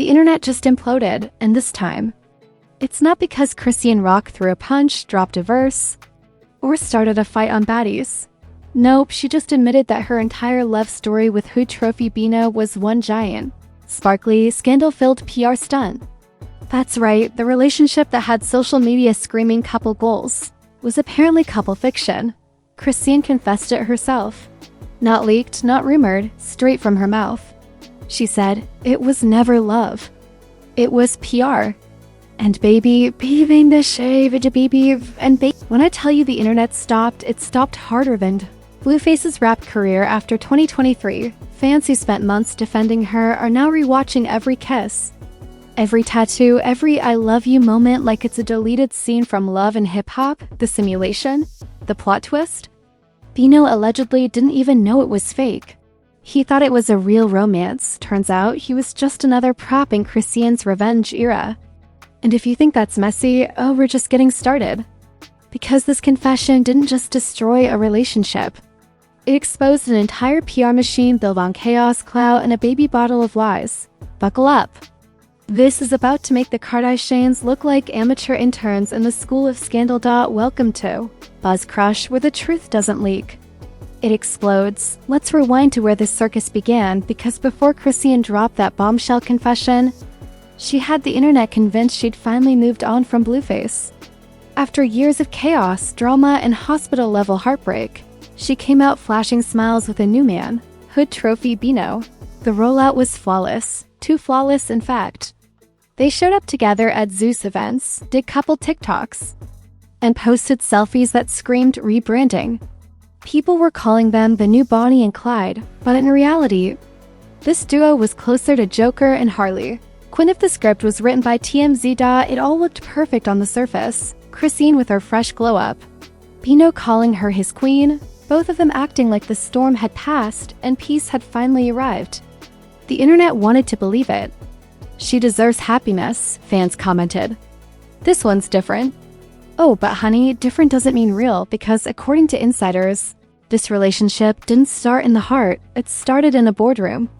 The internet just imploded, and this time, it's not because Chrisean Rock threw a punch, dropped a verse, or started a fight on baddies. Nope, she just admitted that her entire love story with Hood Trophy Bino was one giant, sparkly, scandal-filled PR stunt. That's right, the relationship that had social media screaming couple goals was apparently couple fiction. Chrisean confessed it herself. Not leaked, not rumored, straight from her mouth. She said, "It was never love. It was PR. And baby, in the shave, baby, and baby." When I tell you the internet stopped, it stopped harder than Blueface's rap career after 2023. Fans who spent months defending her are now rewatching every kiss, every tattoo, every I love you moment like it's a deleted scene from Love and Hip Hop, the simulation, the plot twist. Bino allegedly didn't even know it was fake. He thought it was a real romance. Turns out he was just another prop in Chrisean's revenge era. And if you think that's messy, oh, we're just getting started. Because this confession didn't just destroy a relationship. It exposed an entire PR machine built on chaos, clout, and a baby bottle of lies. Buckle up. This is about to make the Kardashians look like amateur interns in the school of scandal. Welcome to Buzz Crush, where the truth doesn't leak. It explodes. Let's rewind to where this circus began, because before Chrisean dropped that bombshell confession, she had the internet convinced she'd finally moved on from Blueface. After years of chaos, drama, and hospital-level heartbreak, she came out flashing smiles with a new man, Hood Trophy Bino. The rollout was flawless. Too flawless, in fact. They showed up together at Zeus events, did couple TikToks, and posted selfies that screamed rebranding. People were calling them the new Bonnie and Clyde, but in reality, this duo was closer to Joker and Harley Quinn. If the script was written by TMZ, it all looked perfect on the surface. Chrisean with her fresh glow-up, Bino calling her his queen, both of them acting like the storm had passed and peace had finally arrived. The internet wanted to believe it. "She deserves happiness," fans commented. "This one's different." Oh, but honey, different doesn't mean real, because according to insiders, this relationship didn't start in the heart, it started in a boardroom.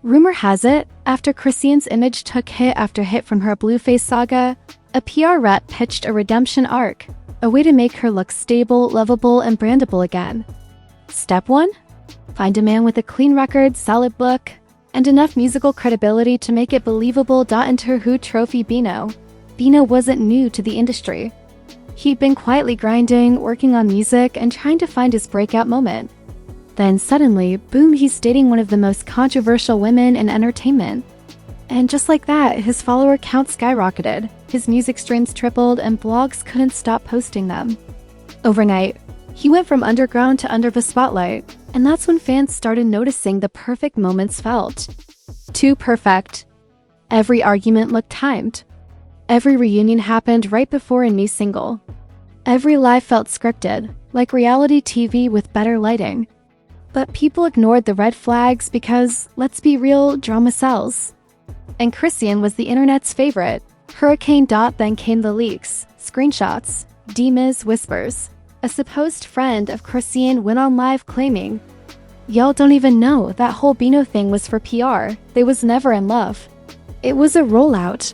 Rumor has it, after Chrisean's image took hit after hit from her Blueface saga, a PR rep pitched a redemption arc, a way to make her look stable, lovable, and brandable again. Step 1? Find a man with a clean record, solid book, and enough musical credibility to make it believable. Enter Hood Trophy Bino. Bino wasn't new to the industry. He'd been quietly grinding, working on music, and trying to find his breakout moment. Then suddenly, boom, he's dating one of the most controversial women in entertainment. And just like that, his follower count skyrocketed, his music streams tripled, and blogs couldn't stop posting them. Overnight, he went from underground to under the spotlight, and that's when fans started noticing the perfect moments felt. Too perfect. Every argument looked timed. Every reunion happened right before a new single. Every live felt scripted, like reality TV with better lighting. But people ignored the red flags because, let's be real, drama sells. And Chrisean was the internet's favorite. Hurricane. Then came the leaks, screenshots, DMs, whispers. A supposed friend of Chrisean went on live claiming, "Y'all don't even know, that whole Bino thing was for PR. They was never in love. It was a rollout."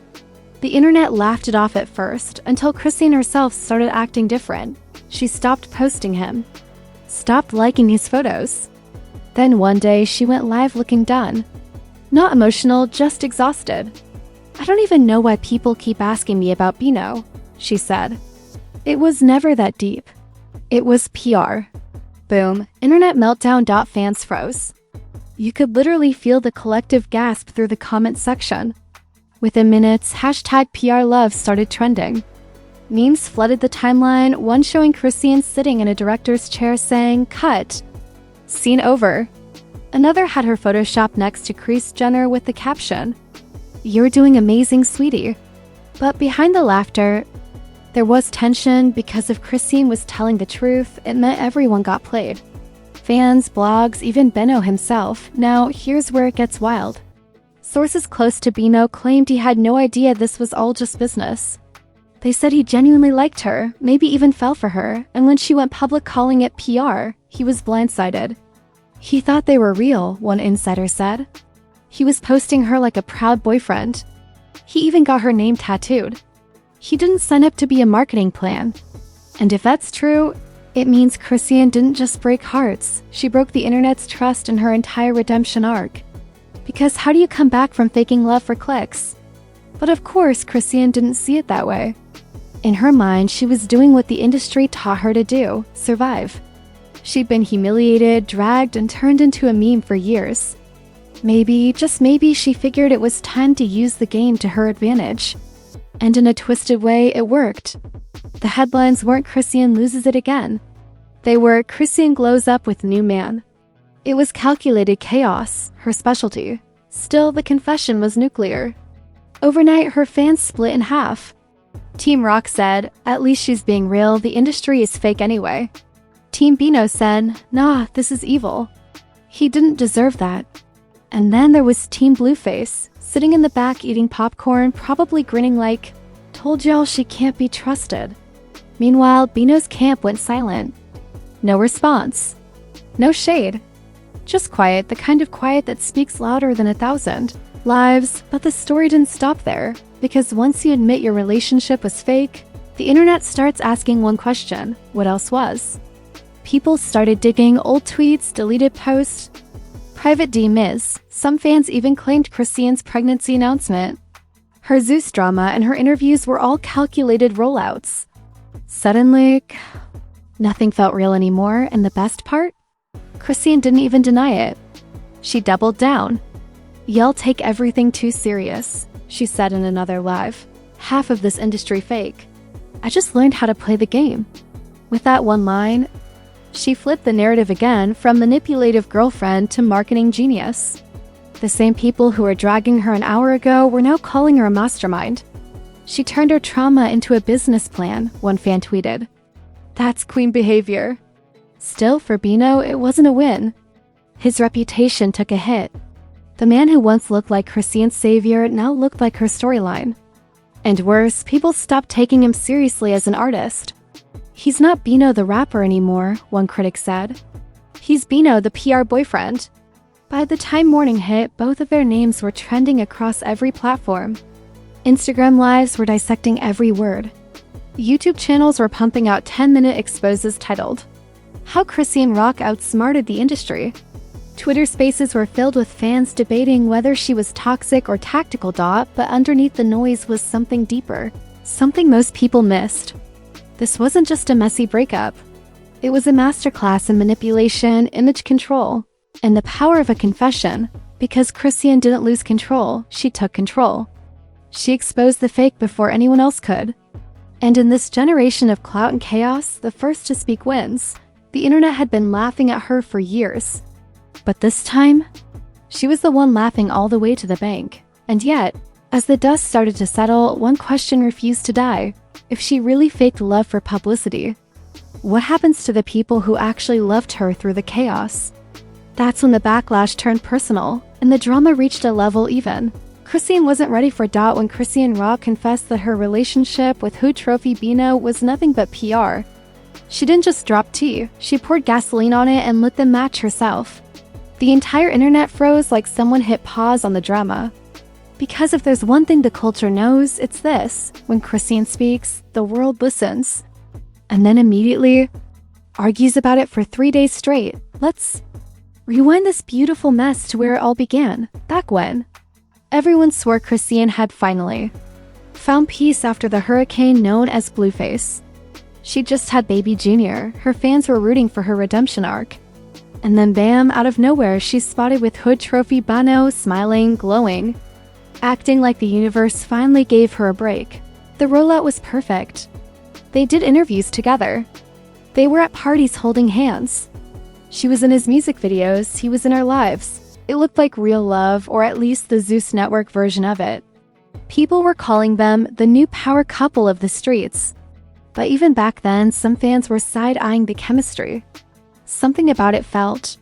The internet laughed it off at first, until Chrisean herself started acting different. She stopped posting him, stopped liking his photos. Then one day, she went live looking done. Not emotional, just exhausted. "I don't even know why people keep asking me about Bino," she said. "It was never that deep. It was PR." Boom. Internet meltdown. Fans froze. You could literally feel the collective gasp through the comment section. Within minutes, #PRLove started trending. Memes flooded the timeline, one showing Chrisean sitting in a director's chair saying, "Cut. Scene over." Another had her photoshopped next to Kris Jenner with the caption, "You're doing amazing, sweetie." But behind the laughter, there was tension because if Chrisean was telling the truth, it meant everyone got played. Fans, blogs, even Bino himself. Now, here's where it gets wild. Sources close to Bino claimed he had no idea this was all just business. They said he genuinely liked her, maybe even fell for her, and when she went public calling it PR, he was blindsided. He thought they were real, one insider said. He was posting her like a proud boyfriend. He even got her name tattooed. He didn't sign up to be a marketing plan. And if that's true, it means Chrisean didn't just break hearts, she broke the internet's trust in her entire redemption arc. Because how do you come back from faking love for clicks? But of course, Chrisean didn't see it that way. In her mind, she was doing what the industry taught her to do, survive. She'd been humiliated, dragged, and turned into a meme for years. Maybe, just maybe, she figured it was time to use the game to her advantage. And in a twisted way, it worked. The headlines weren't Chrisean loses it again. They were Chrisean glows up with new man. It was calculated chaos, her specialty. Still, the confession was nuclear. Overnight, her fans split in half. Team Rock said, at least she's being real, the industry is fake anyway. Team Bino said, nah, this is evil. He didn't deserve that. And then there was Team Blueface, sitting in the back eating popcorn, probably grinning like, told y'all she can't be trusted. Meanwhile, Bino's camp went silent. No response. No shade. Just quiet, the kind of quiet that speaks louder than 1,000 lives. But the story didn't stop there, because once you admit your relationship was fake, the internet starts asking one question: what else was? People started digging old tweets, deleted posts, private DMs. Some fans even claimed Chrisean's pregnancy announcement. Her Zeus drama and her interviews were all calculated rollouts. Suddenly, nothing felt real anymore, and the best part? Chrisean didn't even deny it. She doubled down. Y'all take everything too serious, she said in another live. Half of this industry fake. I just learned how to play the game. With that one line, she flipped the narrative again from manipulative girlfriend to marketing genius. The same people who were dragging her an hour ago were now calling her a mastermind. She turned her trauma into a business plan, one fan tweeted. That's queen behavior. Still, for Bino, it wasn't a win. His reputation took a hit. The man who once looked like Chrisean's savior now looked like her storyline. And worse, people stopped taking him seriously as an artist. He's not Bino the rapper anymore, one critic said. He's Bino the PR boyfriend. By the time morning hit, both of their names were trending across every platform. Instagram lives were dissecting every word. YouTube channels were pumping out 10-minute exposes titled, How Chrisean Rock Outsmarted the Industry. Twitter spaces were filled with fans debating whether she was toxic or tactical. But underneath the noise was something deeper, something most people missed. This wasn't just a messy breakup. It was a masterclass in manipulation, image control, and the power of a confession. Because Chrisean didn't lose control, she took control. She exposed the fake before anyone else could. And in this generation of clout and chaos, the first to speak wins. The internet had been laughing at her for years. But this time, she was the one laughing all the way to the bank. And yet, as the dust started to settle, one question refused to die. If she really faked love for publicity, what happens to the people who actually loved her through the chaos? That's when the backlash turned personal, and the drama reached a level even. Chrisean wasn't ready for Dot when Chrisean Rock confessed that her relationship with Hood Trophy Bino was nothing but PR. She didn't just drop tea, she poured gasoline on it and lit the match herself. The entire internet froze like someone hit pause on the drama. Because if there's one thing the culture knows, it's this: when Chrisean speaks, the world listens. And then immediately, argues about it for 3 days straight. Let's rewind this beautiful mess to where it all began, back when everyone swore Chrisean had finally found peace after the hurricane known as Blueface. She just had baby Junior, her fans were rooting for her redemption arc. And then bam, out of nowhere, she's spotted with Hood Trophy Bino, smiling, glowing, acting like the universe finally gave her a break. The rollout was perfect. They did interviews together. They were at parties holding hands. She was in his music videos, he was in her lives. It looked like real love, or at least the Zeus Network version of it. People were calling them the new power couple of the streets. But even back then, some fans were side-eyeing the chemistry. Something about it felt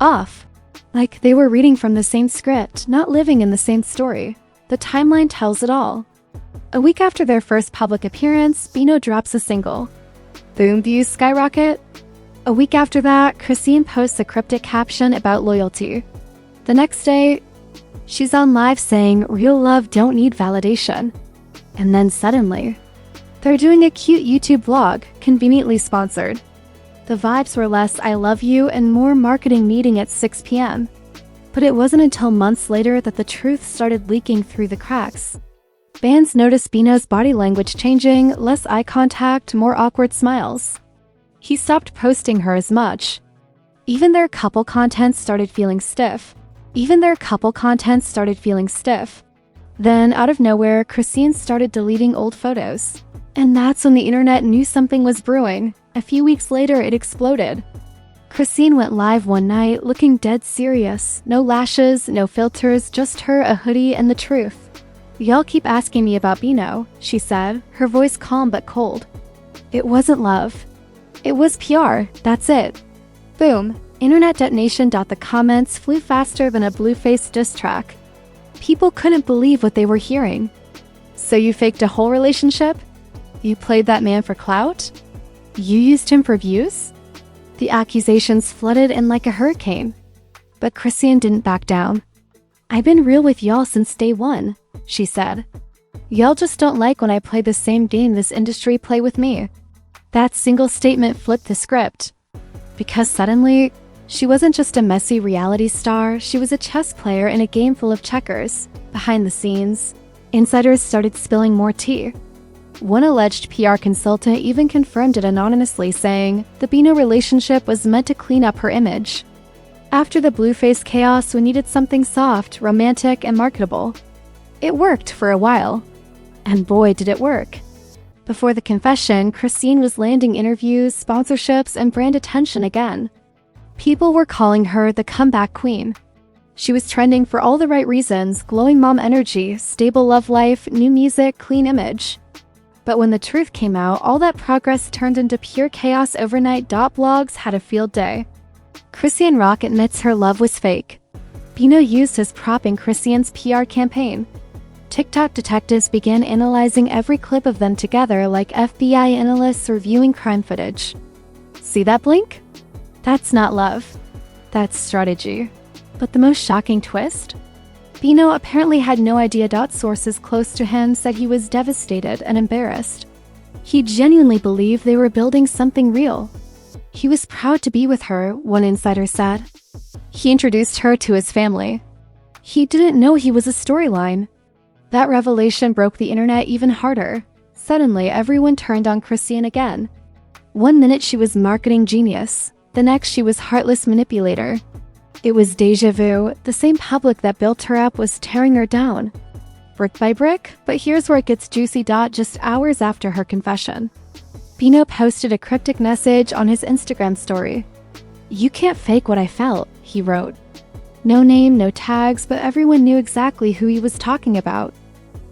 off. Like they were reading from the same script, not living in the same story. The timeline tells it all. A week after their first public appearance, Bino drops a single. Boom, views skyrocket. A week after that, Chrisean posts a cryptic caption about loyalty. The next day, She's on live saying real love don't need validation. And then suddenly, they're doing a cute YouTube vlog, conveniently sponsored. The vibes were less I love you and more marketing meeting at 6 p.m. But it wasn't until months later that the truth started leaking through the cracks. Fans noticed Bino's body language changing, less eye contact, more awkward smiles. He stopped posting her as much. Even their couple content started feeling stiff. Then, out of nowhere, Chrisean started deleting old photos. And that's when the internet knew something was brewing. A few weeks later, it exploded. Chrisean went live one night, looking dead serious. No lashes, no filters, just her, a hoodie, and the truth. "Y'all keep asking me about Bino," she said, her voice calm but cold. "It wasn't love. It was PR, that's it." Boom. Internet detonation. The comments flew faster than a Blueface diss track. People couldn't believe what they were hearing. "So you faked a whole relationship? You played that man for clout? You used him for views?" The accusations flooded in like a hurricane. But Chrisean didn't back down. "I've been real with y'all since day one," she said. "Y'all just don't like when I play the same game this industry play with me." That single statement flipped the script. Because suddenly, she wasn't just a messy reality star, she was a chess player in a game full of checkers. Behind the scenes, insiders started spilling more tea. One alleged PR consultant even confirmed it anonymously, saying the Bino relationship was meant to clean up her image. After the Blueface chaos, we needed something soft, romantic, and marketable. It worked for a while. And boy, did it work. Before the confession, Chrisean was landing interviews, sponsorships, and brand attention again. People were calling her the comeback queen. She was trending for all the right reasons: glowing mom energy, stable love life, new music, clean image. But when the truth came out, all that progress turned into pure chaos overnight. Blogs had a field day. Chrisean Rock admits her love was fake. Bino used his prop in Chrisean's PR campaign. TikTok detectives began analyzing every clip of them together like FBI analysts reviewing crime footage. See that blink? That's not love. That's strategy. But the most shocking twist? Bino apparently had no idea. Sources close to him said he was devastated and embarrassed. He genuinely believed they were building something real. He was proud to be with her, one insider said. He introduced her to his family. He didn't know he was a storyline. That revelation broke the internet even harder. Suddenly, everyone turned on Chrisean again. One minute she was marketing genius, the next she was heartless manipulator. It was deja vu. The same public that built her up was tearing her down, brick by brick. But here's where it gets juicy. Just hours after her confession, Bino posted a cryptic message on his Instagram story. "You can't fake what I felt," he wrote. No name, no tags, but everyone knew exactly who he was talking about.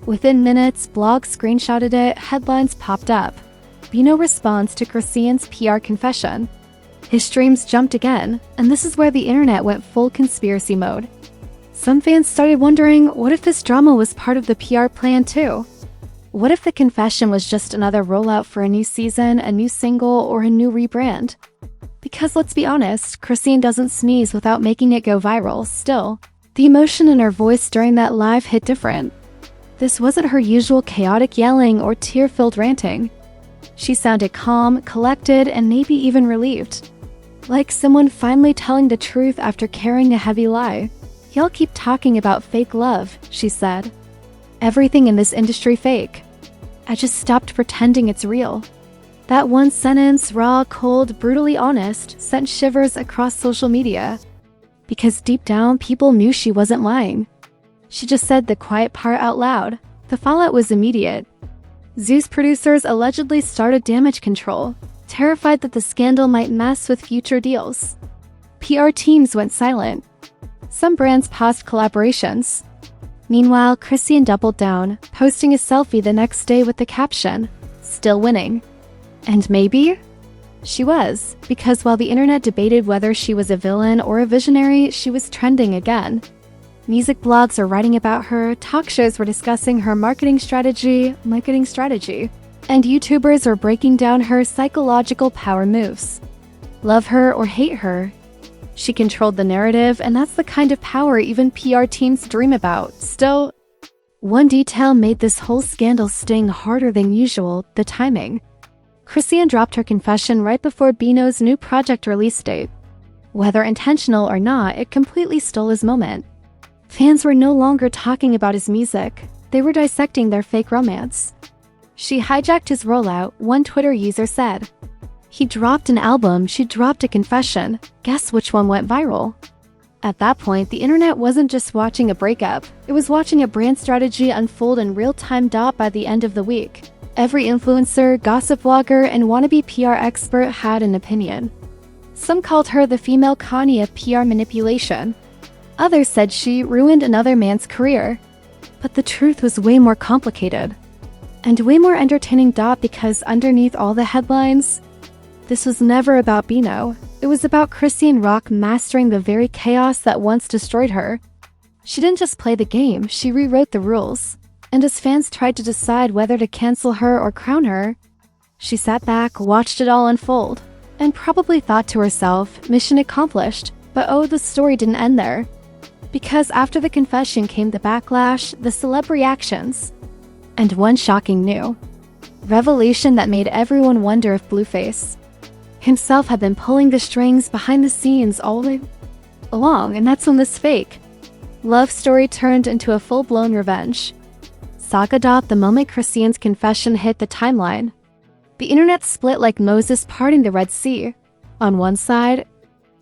Within minutes, blogs screenshotted it, headlines popped up. Bino responds to Chrisean's PR confession. His streams jumped again, and this is where the internet went full conspiracy mode. Some fans started wondering, what if this drama was part of the PR plan too? What if the confession was just another rollout for a new season, a new single, or a new rebrand? Because let's be honest, Chrisean doesn't sneeze without making it go viral. Still, the emotion in her voice during that live hit different. This wasn't her usual chaotic yelling or tear-filled ranting. She sounded calm, collected, and maybe even relieved. Like someone finally telling the truth after carrying a heavy lie. "Y'all keep talking about fake love," she said. "Everything in this industry fake. I just stopped pretending it's real." That one sentence, raw, cold, brutally honest, sent shivers across social media. Because deep down, people knew she wasn't lying. She just said the quiet part out loud. The fallout was immediate. Zeus producers allegedly started damage control, terrified that the scandal might mess with future deals. PR teams went silent. Some brands paused collaborations. Meanwhile, Chrisean doubled down, posting a selfie the next day with the caption, "Still winning." And maybe she was, because while the internet debated whether she was a villain or a visionary, she was trending again. Music blogs are writing about her, talk shows were discussing her marketing strategy, and YouTubers are breaking down her psychological power moves. Love her or hate her, She controlled the narrative, and that's the kind of power even PR teams dream about. Still, one detail made this whole scandal sting harder than usual: the timing. Chrisean dropped her confession right before Bino's new project release date. Whether intentional or not, it completely stole his moment. Fans were no longer talking about his music. They were dissecting their fake romance. She hijacked his rollout, one Twitter user said. He dropped an album, she dropped a confession. Guess which one went viral? At that point, the internet wasn't just watching a breakup. It was watching a brand strategy unfold in real time. By the end of the week, every influencer, gossip blogger, and wannabe PR expert had an opinion. Some called her the female Kanye of PR manipulation. Others said she ruined another man's career. But the truth was way more complicated. And way more entertaining. Because underneath all the headlines, this was never about Bino. It was about Chrisean Rock mastering the very chaos that once destroyed her. She didn't just play the game, she rewrote the rules. And as fans tried to decide whether to cancel her or crown her, she sat back, watched it all unfold, and probably thought to herself, mission accomplished. But oh, the story didn't end there. Because after the confession came the backlash, the celeb reactions, and one shocking new revelation that made everyone wonder if Blueface himself had been pulling the strings behind the scenes all along, and that's when this fake love story turned into a full-blown revenge saga. The moment Chrisean's confession hit the timeline, the internet split like Moses parting the Red Sea. On one side,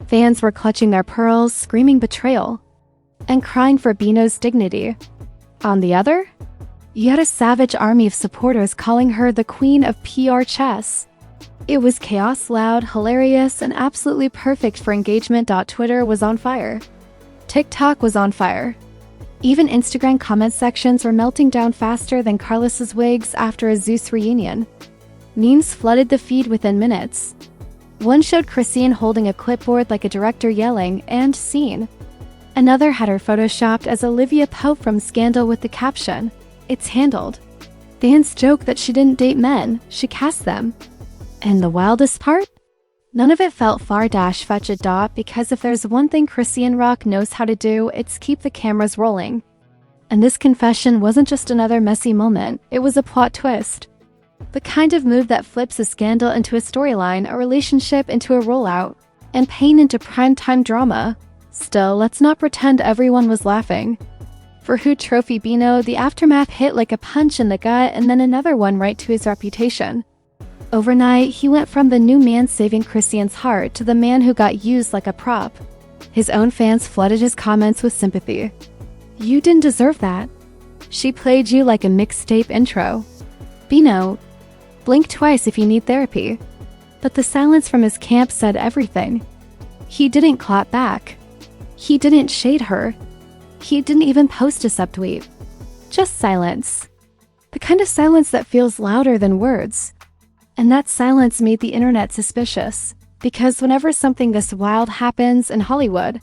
fans were clutching their pearls, screaming betrayal, and crying for Bino's dignity. On the other, you had a savage army of supporters calling her the queen of PR chess. It was chaos, loud, hilarious, and absolutely perfect for engagement. Twitter was on fire. TikTok was on fire. Even Instagram comment sections were melting down faster than Carlos's wigs after a Zeus reunion. Memes flooded the feed within minutes. One showed Chrisean holding a clipboard like a director yelling, "And scene." Another had her photoshopped as Olivia Pope from Scandal with the caption, "It's handled." Fans joked that she didn't date men, she cast them. And the wildest part? None of it felt far-fetched. Because if there's one thing Chrisean Rock knows how to do, it's keep the cameras rolling. And this confession wasn't just another messy moment, it was a plot twist. The kind of move that flips a scandal into a storyline, a relationship into a rollout, and pain into primetime drama. Still, let's not pretend everyone was laughing. For Hoot Trophy Bino, the aftermath hit like a punch in the gut, and then another one right to his reputation. Overnight, he went from the new man saving Chrisean's heart to the man who got used like a prop. His own fans flooded his comments with sympathy. "You didn't deserve that. She played you like a mixtape intro. Bino, blink twice if you need therapy." But the silence from his camp said everything. He didn't clap back. He didn't shade her. He didn't even post a subtweet. Just silence. The kind of silence that feels louder than words. And that silence made the internet suspicious, because whenever something this wild happens in Hollywood,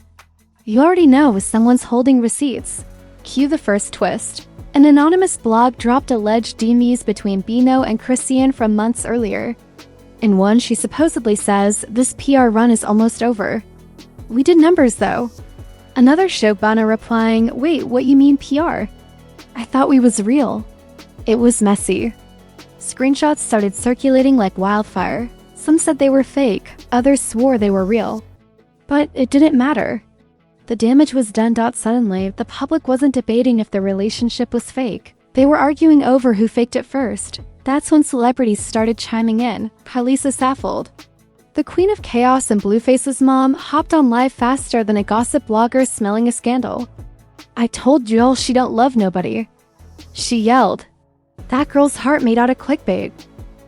you already know someone's holding receipts. Cue the first twist. An anonymous blog dropped alleged DMs between Bino and Chrisean from months earlier. In one, she supposedly says, "This PR run is almost over. We did numbers though." Another showed Bino replying, "Wait, what you mean PR? I thought we was real." It was messy. Screenshots started circulating like wildfire. Some said they were fake, others swore they were real. But it didn't matter. The damage was done. Suddenly, the public wasn't debating if the relationship was fake. They were arguing over who faked it first. That's when celebrities started chiming in. Khaleesa Saffold, the queen of chaos and Blueface's mom, hopped on live faster than a gossip blogger smelling a scandal. "I told y'all she don't love nobody," she yelled. That girl's heart made out of clickbait.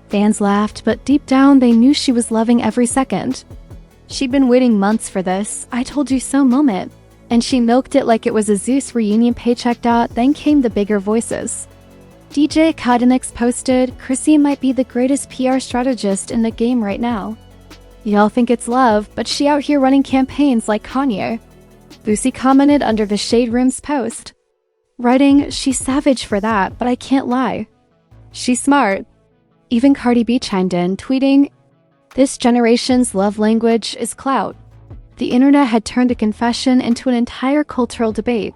Fans laughed, but deep down they knew she was loving every second. She'd been waiting months for this "I told you so" moment, and she milked it like it was a Zeus reunion paycheck. Then came the bigger voices. DJ Khadanix posted, "Chrisean might be the greatest PR strategist in the game right now. Y'all think it's love, but she out here running campaigns like Kanye." Lucy commented under the Shade Room's post, writing, "She's savage for that, but I can't lie. She's smart." Even Cardi B chimed in, tweeting, "This generation's love language is clout." The internet had turned a confession into an entire cultural debate.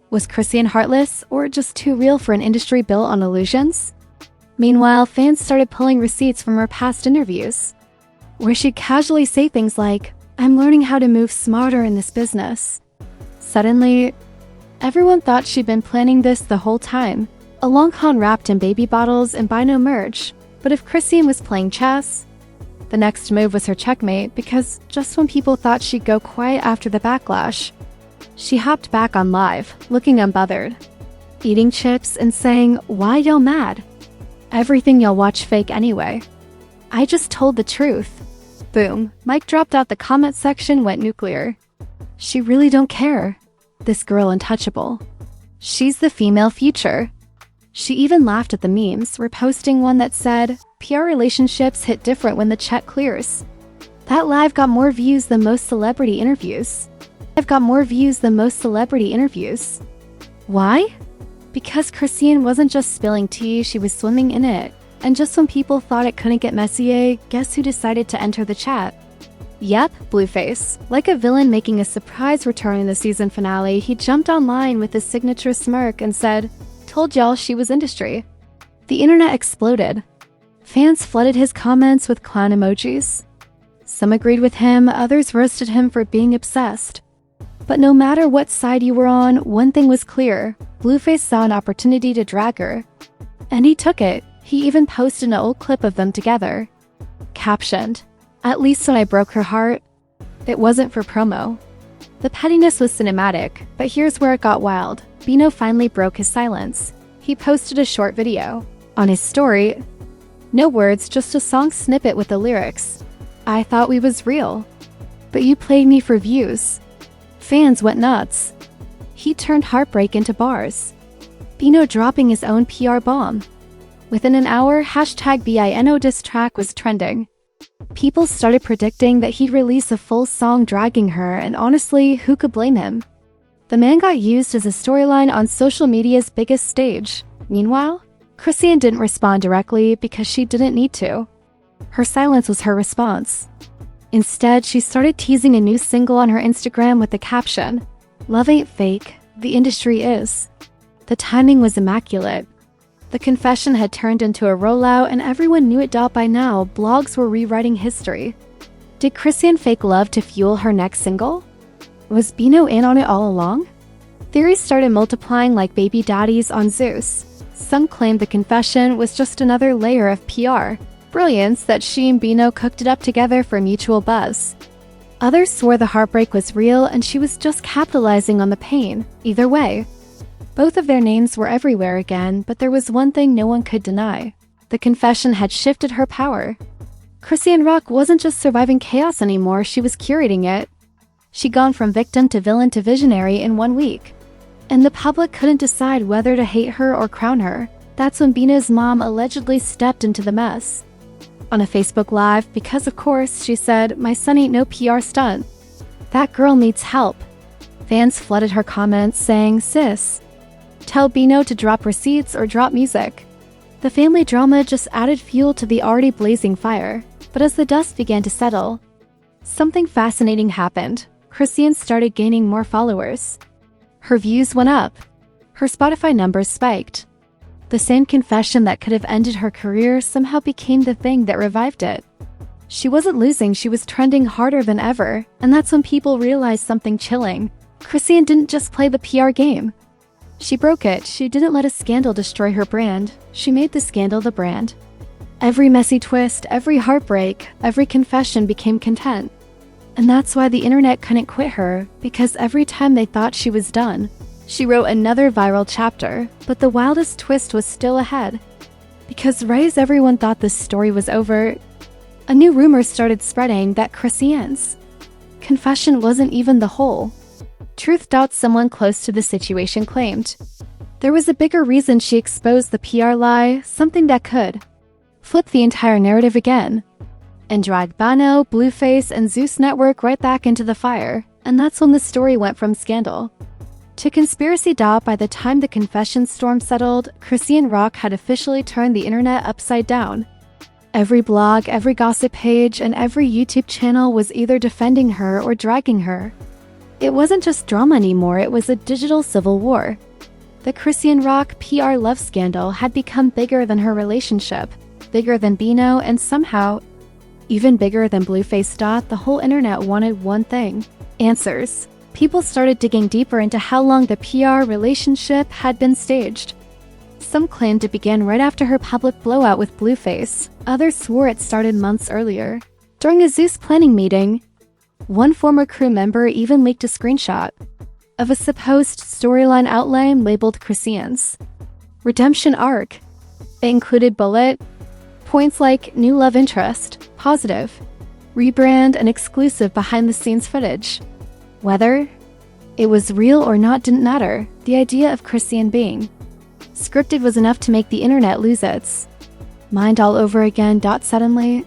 Was Chrisean heartless, or just too real for an industry built on illusions? Meanwhile, fans started pulling receipts from her past interviews, where she'd casually say things like, "I'm learning how to move smarter in this business." Suddenly, everyone thought she'd been planning this the whole time, a long con wrapped in baby bottles and Bino merch. But if Chrisean was playing chess, the next move was her checkmate, because just when people thought she'd go quiet after the backlash, she hopped back on live, looking unbothered, eating chips and saying, "Why y'all mad? Everything y'all watch fake anyway. I just told the truth." Boom, mic dropped out, the comment section went nuclear. She really don't care. This girl untouchable. She's the female future. She even laughed at the memes, reposting one that said, "PR relationships hit different when the check clears." That live got more views than most celebrity interviews. Why? Because Chrisean wasn't just spilling tea, she was swimming in it. And just when people thought it couldn't get messier, guess who decided to enter the chat? Yep, Blueface. Like a villain making a surprise return in the season finale, he jumped online with his signature smirk and said, "Told y'all she was industry." The internet exploded. Fans flooded his comments with clown emojis. Some agreed with him, others roasted him for being obsessed. But no matter what side you were on, one thing was clear: Blueface saw an opportunity to drag her. And he took it. He even posted an old clip of them together. Captioned, "At least when I broke her heart, it wasn't for promo." The pettiness was cinematic, but here's where it got wild. Bino finally broke his silence. He posted a short video. On his story, no words, just a song snippet with the lyrics. "I thought we was real, but you played me for views." Fans went nuts. He turned heartbreak into bars. Bino dropping his own PR bomb. Within an hour, #BINO diss track was trending. People started predicting that he'd release a full song dragging her, and honestly, who could blame him? The man got used as a storyline on social media's biggest stage. Meanwhile, Chrisean didn't respond directly because she didn't need to. Her silence was her response. Instead, she started teasing a new single on her Instagram with the caption, "Love ain't fake, the industry is." The timing was immaculate. The confession had turned into a rollout, and everyone knew it. By now, blogs were rewriting history. Did Chrisean fake love to fuel her next single? Was Bino in on it all along? Theories started multiplying like baby daddies on Zeus. Some claimed the confession was just another layer of PR brilliance, that she and Bino cooked it up together for mutual buzz. Others swore the heartbreak was real and she was just capitalizing on the pain. Either way, both of their names were everywhere again, but there was one thing no one could deny. The confession had shifted her power. Chrisean Rock wasn't just surviving chaos anymore, she was curating it. She'd gone from victim to villain to visionary in 1 week. And the public couldn't decide whether to hate her or crown her. That's when Bino's mom allegedly stepped into the mess. On a Facebook Live, because of course, she said, "My son ain't no PR stunt. That girl needs help." Fans flooded her comments saying, "Sis, tell Bino to drop receipts or drop music." The family drama just added fuel to the already blazing fire. But as the dust began to settle, something fascinating happened. Chrisean started gaining more followers. Her views went up. Her Spotify numbers spiked. The same confession that could have ended her career somehow became the thing that revived it. She wasn't losing, she was trending harder than ever, and that's when people realized something chilling. Chrisean didn't just play the PR game. She broke it. She didn't let a scandal destroy her brand. She made the scandal the brand. Every messy twist, every heartbreak, every confession became content. And that's why the internet couldn't quit her, because every time they thought she was done, she wrote another viral chapter. But the wildest twist was still ahead. Because right as everyone thought this story was over, a new rumor started spreading that Chrisean's confession wasn't even the whole truth. Someone close to the situation claimed there was a bigger reason she exposed the PR lie, something that could flip the entire narrative again and drag Bino, Blueface, and Zeus Network right back into the fire. And that's when the story went from scandal to conspiracy. By the time the confession storm settled, Chrisean Rock had officially turned the internet upside down. Every blog, every gossip page, and every YouTube channel was either defending her or dragging her. It wasn't just drama anymore, it was a digital civil war. The Chrisean Rock PR love scandal had become bigger than her relationship, bigger than Bino, and somehow, even bigger than Blueface. The whole internet wanted one thing: answers. People started digging deeper into how long the PR relationship had been staged. Some claimed it began right after her public blowout with Blueface. Others swore it started months earlier. During a Zeus planning meeting, one former crew member even leaked a screenshot of a supposed storyline outline labeled Chrisean's redemption arc. It included bullet points like new love interest, positive, rebrand, and exclusive behind-the-scenes footage. Whether it was real or not didn't matter. The idea of Chrisean being scripted was enough to make the internet lose its mind all over again. Suddenly,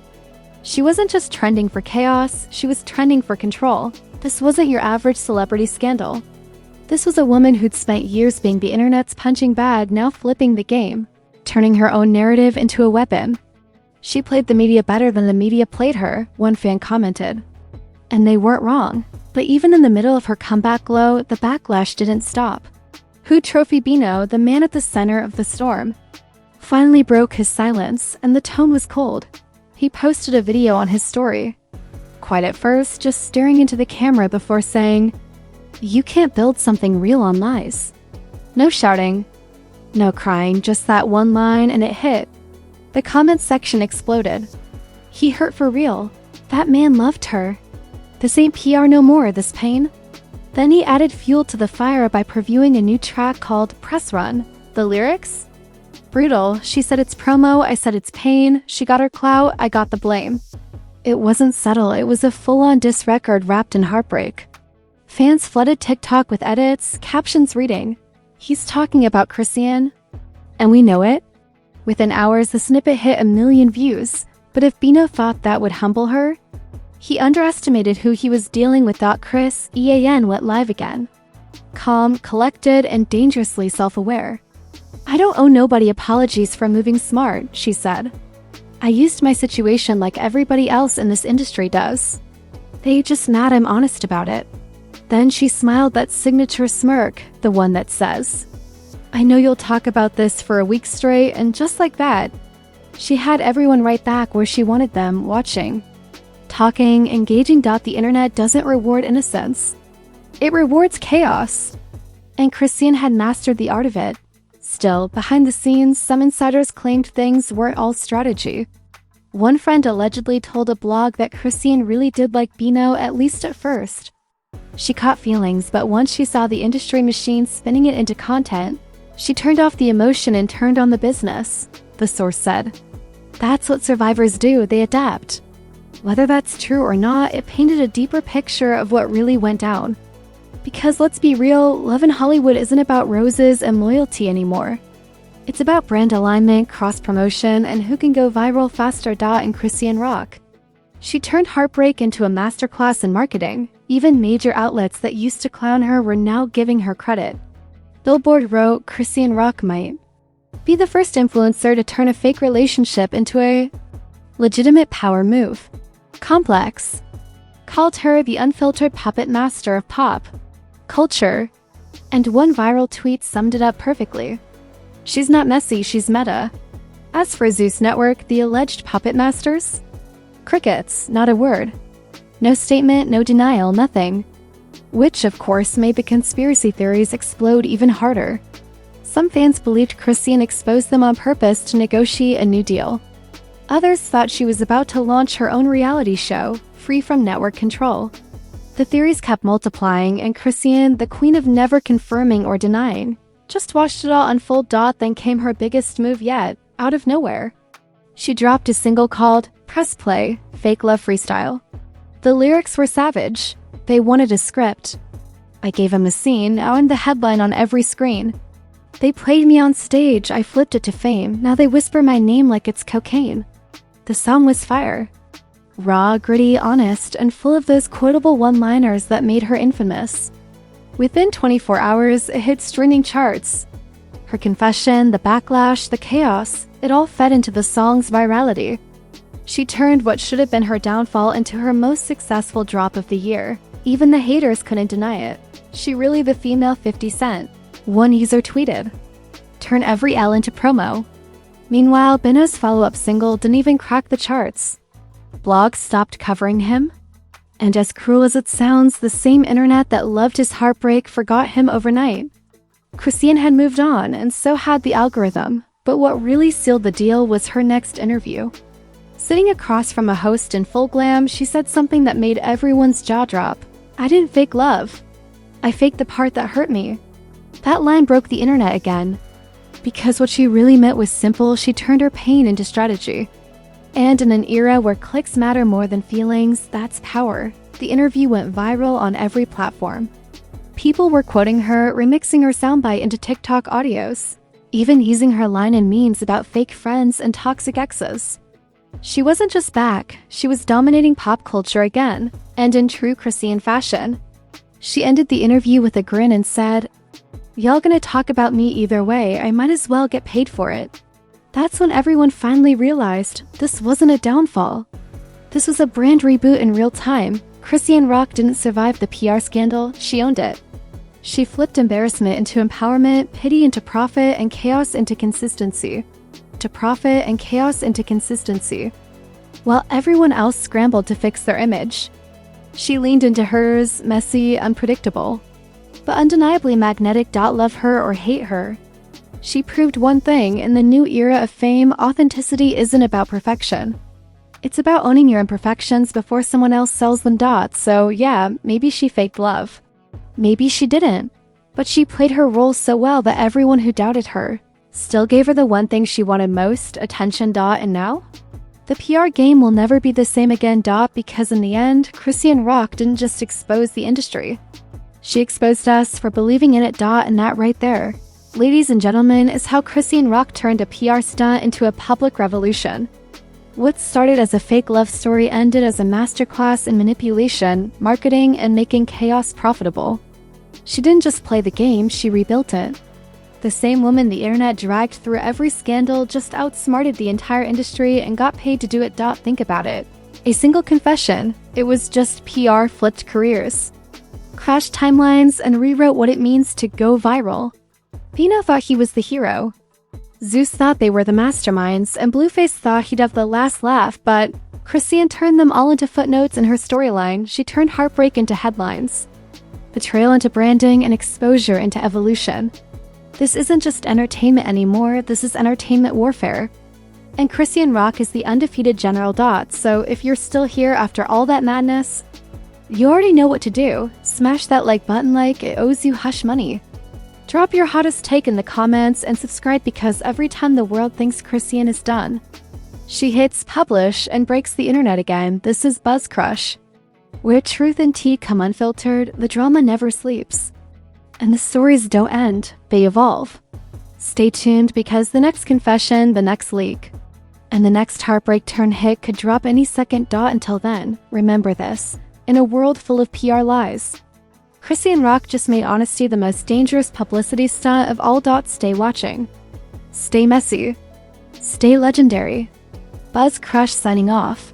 she wasn't just trending for chaos, she was trending for control. This wasn't your average celebrity scandal. This was a woman who'd spent years being the internet's punching bag, now flipping the game, turning her own narrative into a weapon. She played the media better than the media played her, one fan commented. And they weren't wrong. But even in the middle of her comeback glow, the backlash didn't stop. Hood Trophy Bino, the man at the center of the storm, finally broke his silence, and the tone was cold. He posted a video on his story, quiet at first, just staring into the camera before saying, "You can't build something real on lies." No shouting, no crying, just that one line, and it hit. The comments section exploded. He hurt for real. That man loved her. This ain't PR no more, this pain. Then he added fuel to the fire by previewing a new track called Press Run. The lyrics? Brutal. She said it's promo, I said it's pain. She got her clout, I got the blame. It wasn't subtle, it was a full-on diss record wrapped in heartbreak. Fans flooded TikTok with edits, captions reading, "He's talking about Chrisean." And we know it. Within hours, the snippet hit 1 million views. But if Bino thought that would humble her, he underestimated who he was dealing with. Chrisean went live again. Calm, collected, and dangerously self-aware. "I don't owe nobody apologies for moving smart," she said. "I used my situation like everybody else in this industry does. They just mad I'm honest about it." Then she smiled, that signature smirk, the one that says, "I know you'll talk about this for a week straight," and just like that, she had everyone right back where she wanted them, watching, talking, engaging. The internet doesn't reward innocence. It rewards chaos. And Chrisean had mastered the art of it. Still, behind the scenes, some insiders claimed things weren't all strategy. One friend allegedly told a blog that Chrisean really did like Bino, at least at first. She caught feelings, but once she saw the industry machine spinning it into content, she turned off the emotion and turned on the business, the source said. That's what survivors do, they adapt. Whether that's true or not, it painted a deeper picture of what really went down. Because let's be real, love in Hollywood isn't about roses and loyalty anymore. It's about brand alignment, cross-promotion, and who can go viral faster. In Chrisean Rock, she turned heartbreak into a masterclass in marketing. Even major outlets that used to clown her were now giving her credit. Billboard wrote, Chrisean Rock might be the first influencer to turn a fake relationship into a legitimate power move. Complex called her the unfiltered puppet master of pop culture, and one viral tweet summed it up perfectly. She's not messy, she's meta. As for Zeus Network, the alleged puppet masters, crickets, not a word. No statement, no denial, nothing. Which, of course, made the conspiracy theories explode even harder. Some fans believed Chrisean exposed them on purpose to negotiate a new deal. Others thought she was about to launch her own reality show, free from network control. The theories kept multiplying, and Chrisean, the queen of never confirming or denying, just watched it all unfold. Then came her biggest move yet, out of nowhere. She dropped a single called Press Play, Fake Love Freestyle. The lyrics were savage. They wanted a script. I gave them a scene, now I'm the headline on every screen. They played me on stage, I flipped it to fame, now they whisper my name like it's cocaine. The song was fire. Raw, gritty, honest, and full of those quotable one-liners that made her infamous. Within 24 hours, it hit streaming charts. Her confession, the backlash, the chaos, it all fed into the song's virality. She turned what should have been her downfall into her most successful drop of the year. Even the haters couldn't deny it. She really the female 50 Cent. One user tweeted, "Turn every L into promo." Meanwhile, Bino's follow-up single didn't even crack the charts. Blogs stopped covering him. And as cruel as it sounds, the same internet that loved his heartbreak forgot him overnight. Chrisean had moved on, and so had the algorithm. But what really sealed the deal was her next interview. Sitting across from a host in full glam, she said something that made everyone's jaw drop. "I didn't fake love. I faked the part that hurt me." That line broke the internet again. Because what she really meant was simple, she turned her pain into strategy. And in an era where clicks matter more than feelings, that's power. The interview went viral on every platform. People were quoting her, remixing her soundbite into TikTok audios, even using her line in memes about fake friends and toxic exes. She wasn't just back, she was dominating pop culture again, and in true Chrisean fashion. She ended the interview with a grin and said, "Y'all gonna talk about me either way, I might as well get paid for it." That's when everyone finally realized this wasn't a downfall. This was a brand reboot in real time. Chrisean Rock didn't survive the PR scandal, she owned it. She flipped embarrassment into empowerment, pity into profit, and chaos into consistency. While everyone else scrambled to fix their image. She leaned into hers, messy, unpredictable. But undeniably magnetic. Love her or hate her. She proved one thing: in the new era of fame, authenticity isn't about perfection. It's about owning your imperfections before someone else sells them. So yeah, maybe she faked love. Maybe she didn't. But she played her role so well that everyone who doubted her still gave her the one thing she wanted most, attention. And now? The PR game will never be the same again. Because in the end, Chrisean Rock didn't just expose the industry. She exposed us for believing in it. And that right there, ladies and gentlemen, is how Chrisean Rock turned a PR stunt into a public revolution. What started as a fake love story ended as a masterclass in manipulation, marketing, and making chaos profitable. She didn't just play the game, she rebuilt it. The same woman the internet dragged through every scandal just outsmarted the entire industry and got paid to do it. Think about it. A single confession. It was just PR flipped careers, crashed timelines, and rewrote what it means to go viral. Bino thought he was the hero. Zeus thought they were the masterminds, and Blueface thought he'd have the last laugh, but Chrisean turned them all into footnotes in her storyline. She turned heartbreak into headlines, betrayal into branding, and exposure into evolution. This isn't just entertainment anymore, this is entertainment warfare. And Chrisean Rock is the undefeated General. So if you're still here after all that madness, you already know what to do. Smash that like button like it owes you hush money. Drop your hottest take in the comments and subscribe, because every time the world thinks Chrisean is done, she hits publish and breaks the internet again. This is Buzz Crush, where truth and tea come unfiltered, the drama never sleeps. And the stories don't end, they evolve. Stay tuned, because the next confession, the next leak, and the next heartbreak turn hit could drop any second. Until then, remember this: in a world full of PR lies, Chrisean Rock just made honesty the most dangerous publicity stunt of all. Stay watching. Stay messy. Stay legendary. Buzz Crush signing off.